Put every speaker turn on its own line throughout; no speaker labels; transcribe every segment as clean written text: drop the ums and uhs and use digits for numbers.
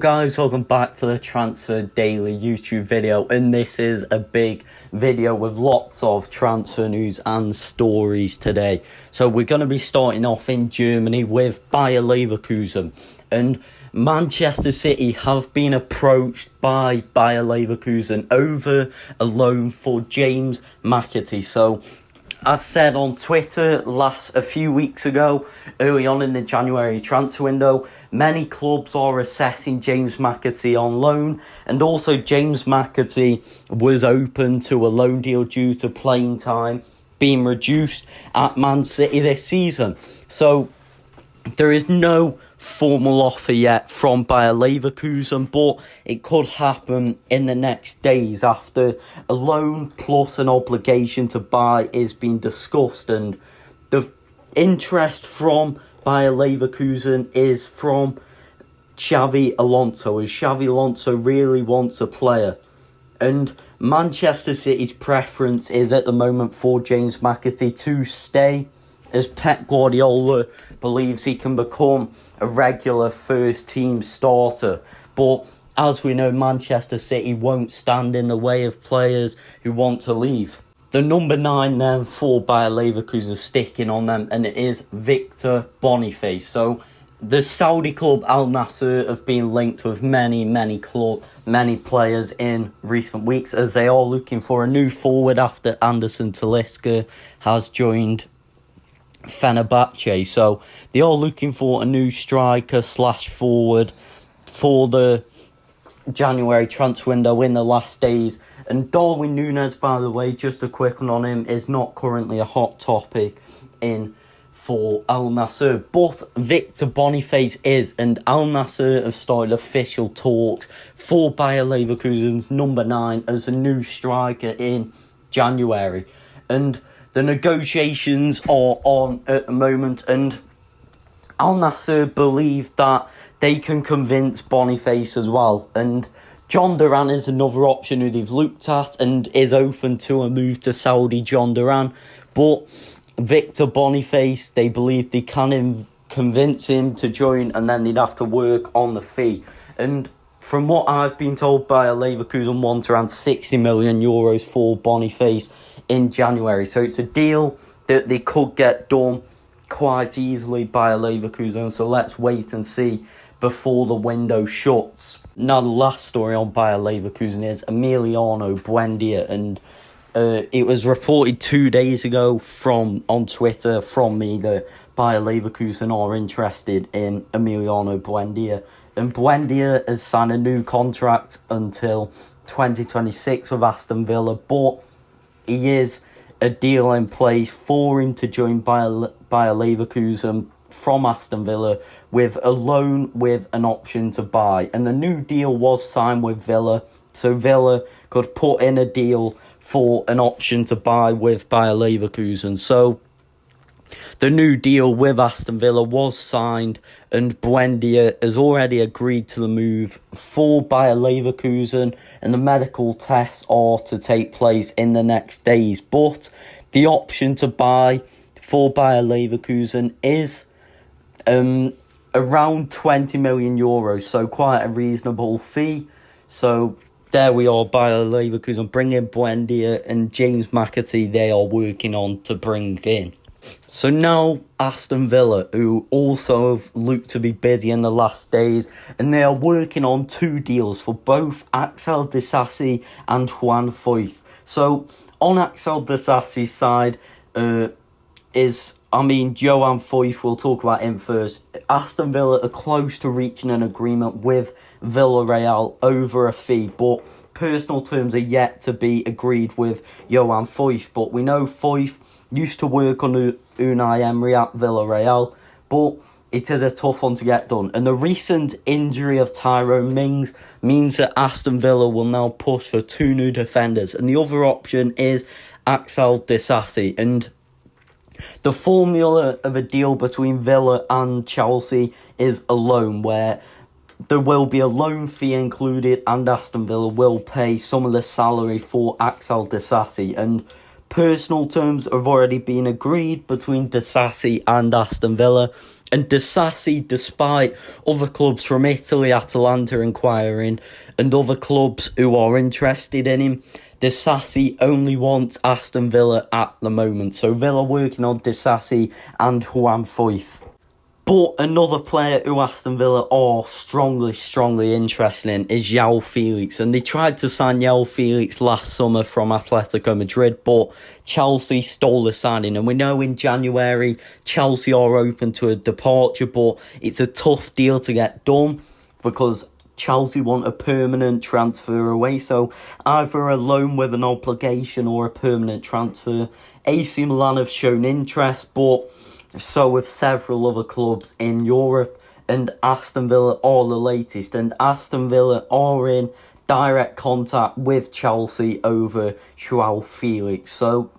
guys, welcome back to the Transfer Daily YouTube video, and this is a big video with lots of transfer news and stories today. So we're going to be starting off in Germany with Bayer Leverkusen, and Manchester City have been approached by Bayer Leverkusen over a loan for James Mcatee. So as said on Twitter a few weeks ago, early on in the January transfer window, many clubs are assessing James Mcatee on loan, and also James Mcatee was open to a loan deal due to playing time being reduced at Man City this season. So there is no formal offer yet from Bayer Leverkusen, but it could happen in the next days after a loan plus an obligation to buy is being discussed. And the interest from Bayer Leverkusen is from Xabi Alonso, as Xabi Alonso really wants a player. And Manchester City's preference is at the moment for James Mcatee to stay, as Pep Guardiola believes he can become a regular first-team starter. But as we know, Manchester City won't stand in the way of players who want to leave. The number 9 then for Bayer Leverkusen sticking on them, and it is Victor Boniface. So the Saudi club Al Nassr have been linked with many players in recent weeks, as they are looking for a new forward after Anderson Talisca has joined Fenerbahce. So they are looking for a new striker / forward for the January transfer window in the last days. And Darwin Núñez, by the way, just a quick one on him, is not currently a hot topic for Al Nassr, but Victor Boniface is, and Al Nassr have started official talks for Bayer Leverkusen's number 9 as a new striker in January. And the negotiations are on at the moment, and Al Nassr believe that they can convince Boniface as well. And John Duran is another option who they've looked at and is open to a move to Saudi, John Duran. But Victor Boniface, they believe they can convince him to join, and then they'd have to work on the fee. And from what I've been told, Bayer Leverkusen want around €60 million for Boniface in January. So it's a deal that they could get done quite easily by Leverkusen. So let's wait and see before the window shuts. Now, the last story on Bayer Leverkusen is Emiliano Buendia, and it was reported 2 days ago on Twitter from me that Bayer Leverkusen are interested in Emiliano Buendia. And Buendia has signed a new contract until 2026 with Aston Villa, but he is a deal in place for him to join Bayer Leverkusen from Aston Villa with a loan with an option to buy. And the new deal was signed with Villa, so Villa could put in a deal for an option to buy with Bayer Leverkusen. So the new deal with Aston Villa was signed, and Buendia has already agreed to the move for Bayer Leverkusen, and the medical tests are to take place in the next days. But the option to buy for Bayer Leverkusen is around €20 million, so quite a reasonable fee. So there we are, Bayer Leverkusen bringing Buendia, and James Mcatee they are working on to bring in. So now Aston Villa, who also have looked to be busy in the last days, and they are working on 2 deals for both Axel Disasi and Juan Foyth. So on Axel Disasi's side Johan Foyth, we'll talk about him first. Aston Villa are close to reaching an agreement with Villarreal over a fee, but personal terms are yet to be agreed with Johan Foyth. But we know Foyth used to work under Unai Emery at Villarreal, but it is a tough one to get done. And the recent injury of Tyrone Mings means that Aston Villa will now push for 2 new defenders, and the other option is Axel Disasi. And the formula of a deal between Villa and Chelsea is a loan, where there will be a loan fee included, and Aston Villa will pay some of the salary for Axel Disasi. And personal terms have already been agreed between Disasi and Aston Villa, And Disasi, despite other clubs from Italy, Atalanta inquiring, and other clubs who are interested in him, Disasi only wants Aston Villa at the moment. So Villa working on Disasi and Juan Foyth. But another player who Aston Villa are strongly interested in is João Felix. And they tried to sign João Felix last summer from Atletico Madrid, but Chelsea stole the signing. And we know in January, Chelsea are open to a departure, but it's a tough deal to get done because Chelsea want a permanent transfer away. So either a loan with an obligation or a permanent transfer. AC Milan have shown interest, but so have several other clubs in Europe, and Aston Villa are the latest, and Aston Villa are in direct contact with Chelsea over João Felix. So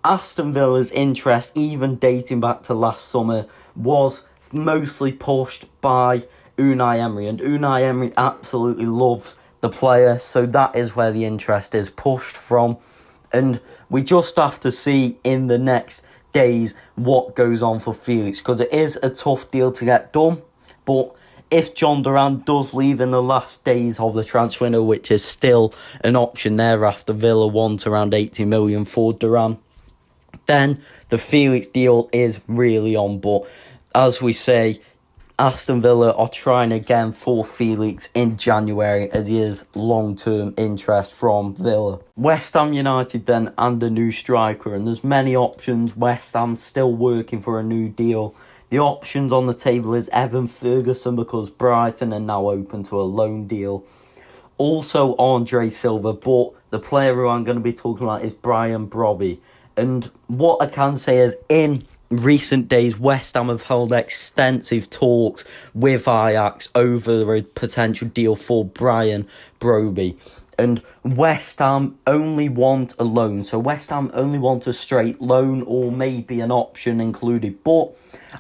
Aston Villa's interest, even dating back to last summer, was mostly pushed by Unai Emery, and Unai Emery absolutely loves the player, so that is where the interest is pushed from, and we just have to see in the next days what goes on for Felix, because it is a tough deal to get done. But if John Duran does leave in the last days of the transfer window, which is still an option there after Villa want around 80 million for Duran, then the Felix deal is really on. But as we say, Aston Villa are trying again for Felix in January, as he is long-term interest from Villa. West Ham United then, and a new striker, and there's many options. West Ham still working for a new deal. The options on the table is Evan Ferguson, because Brighton are now open to a loan deal. Also Andre Silva, but the player who I'm going to be talking about is Brian Brobby. And what I can say is, in recent days, West Ham have held extensive talks with Ajax over a potential deal for Brian Brobby. And West Ham only want a loan. So West Ham only want a straight loan, or maybe an option included. But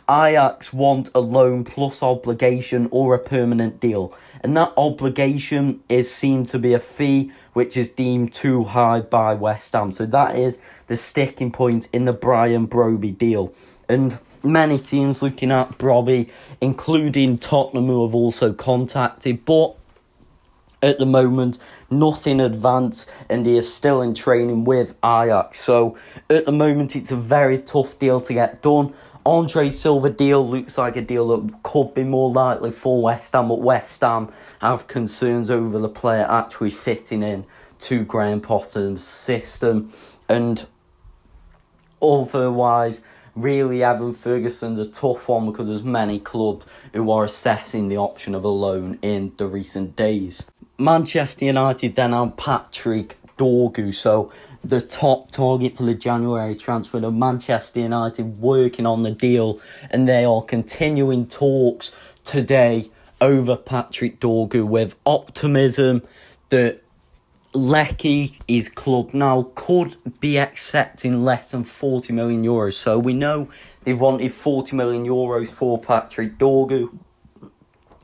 Ajax want a loan plus obligation or a permanent deal. And that obligation is seen to be a fee which is deemed too high by West Ham. So that is the sticking point in the Brian Brobby deal. And many teams looking at Brobby, including Tottenham, who have also contacted, but at the moment, nothing advanced, and he is still in training with Ajax. So at the moment, it's a very tough deal to get done. Andre Silva deal looks like a deal that could be more likely for West Ham, but West Ham have concerns over the player actually fitting in to Graham Potter's system. And otherwise, really, Evan Ferguson's a tough one, because there's many clubs who are assessing the option of a loan in the recent days. Manchester United then have Patrick Dorgu, so the top target for the January transfer of Manchester United, working on the deal, and they are continuing talks today over Patrick Dorgu, with optimism that Lecce, his club now, could be accepting less than 40 million euros. So we know they wanted 40 million euros for Patrick Dorgu,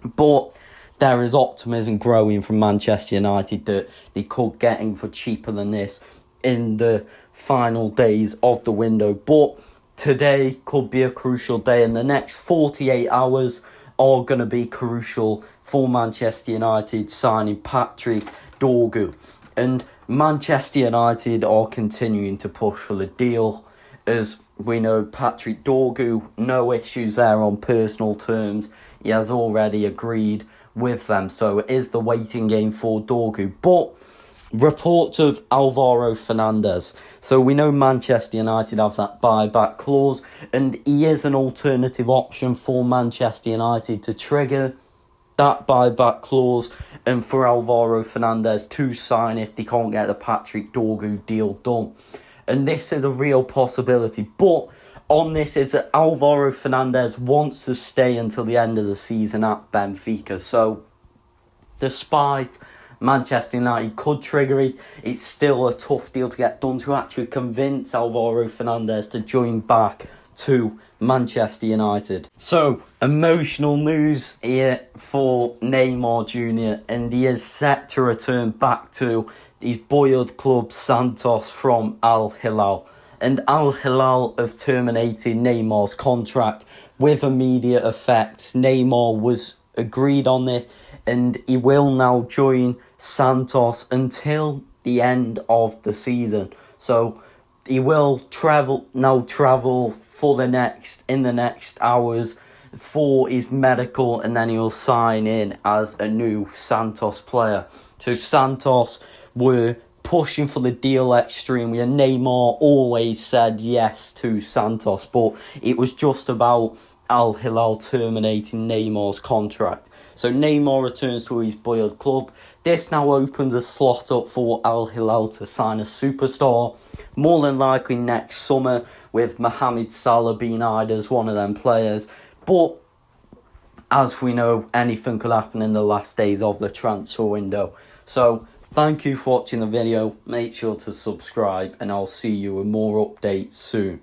but there is optimism growing from Manchester United that they could get him for cheaper than this in the final days of the window. But today could be a crucial day, and the next 48 hours are going to be crucial for Manchester United signing Patrick Dorgu. And Manchester United are continuing to push for the deal. As we know, Patrick Dorgu, no issues there on personal terms. He has already agreed with them, so it is the waiting game for Dorgu. But reports of Alvaro Fernandez. So we know Manchester United have that buyback clause, and he is an alternative option for Manchester United to trigger that buyback clause, and for Alvaro Fernandez to sign if they can't get the Patrick Dorgu deal done. And this is a real possibility. But on this is that Alvaro Fernandez wants to stay until the end of the season at Benfica. So despite Manchester United could trigger it, it's still a tough deal to get done to actually convince Alvaro Fernandez to join back to Manchester United. So, emotional news here for Neymar Jr., and he is set to return back to his boyhood club Santos from Al Hilal. And Al Hilal have terminated Neymar's contract with immediate effects. Neymar was agreed on this, and he will now join Santos until the end of the season. So he will travel for in the next hours for his medical, and then he'll sign in as a new Santos player. So Santos were pushing for the deal extremely, and Neymar always said yes to Santos, but it was just about Al Hilal terminating Neymar's contract. So Neymar returns to his boyhood club. This now opens a slot up for Al Hilal to sign a superstar, more than likely next summer, with Mohamed Salah being eyed as one of them players. But as we know, anything could happen in the last days of the transfer window. So thank you for watching the video. Make sure to subscribe, and I'll see you with more updates soon.